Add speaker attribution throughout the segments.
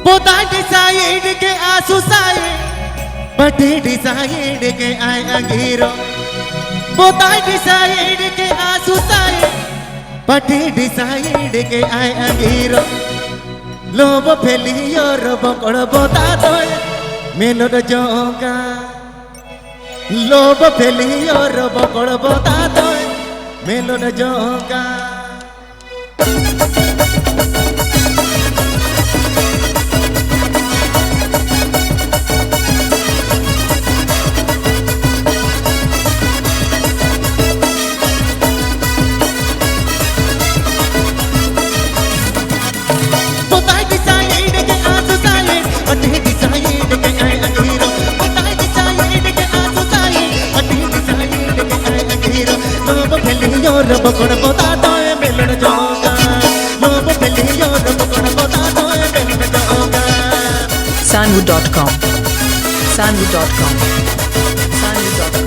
Speaker 1: Both I decided que a society, but he decided que I am hero. Both I decided que a society, but he decided que I am hero. Lobo pelio robo coro botado, melo de jonga. Lobo pelio robo coro botado, melo de jonga. Robo con potato e bello da gioca. Lobo pelio robo con potato e bello da gioca.
Speaker 2: Sanwood.com Sanwood.com Sanwood.com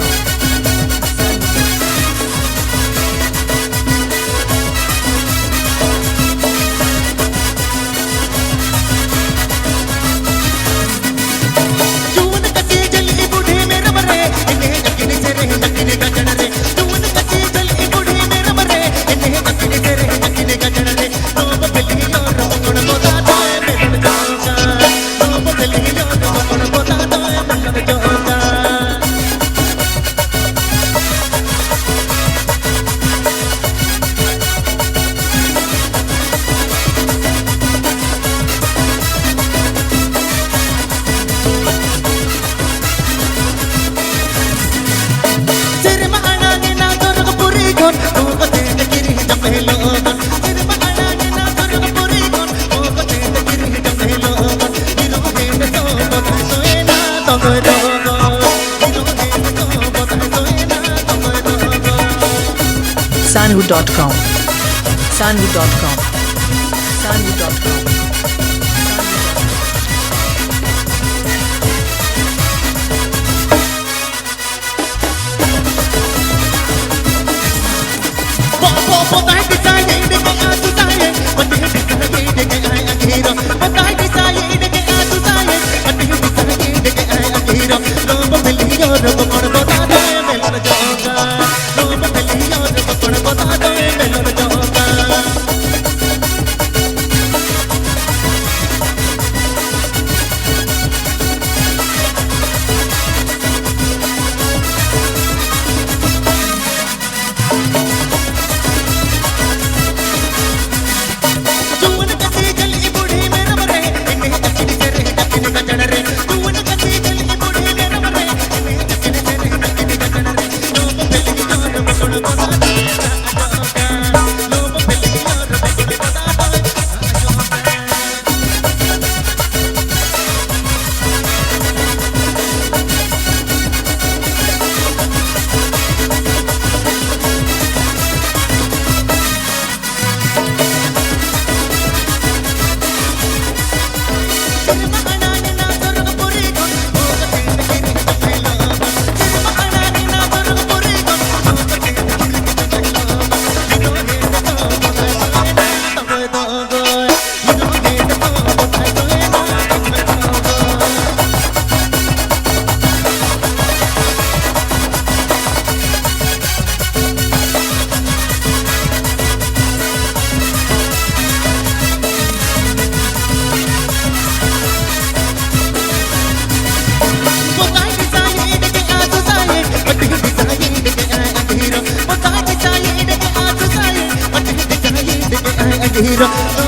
Speaker 1: जून कटी जली बूढ़ी मेरे मरे इन्हें अकेले से रहे अकेले का चढ़ रे जून कटी जली बूढ़ी मेरे मरे इन्हें अकेले से रहे अकेले का चढ़ रे lobe pelio robo con potato e bello da gioca lobe pelio robo con potato e bello da gioca
Speaker 2: Sanwood.com Sanwood.com Sanwood.com
Speaker 1: robo con potato e bello da gioca lobo pelio robo con potato e bello da gioca जून कटी जली बूढ़ी मेरे मरे इन्हें अकेले से रहे अकेले का चढ़ रे जून कटी जली बूढ़ी मेरे मरे इन्हें अकेले से रहे अकेले का चढ़ रे lobe pelio robo con potato e bello da gioca lobe pelio robo con potato e bello da gioca hero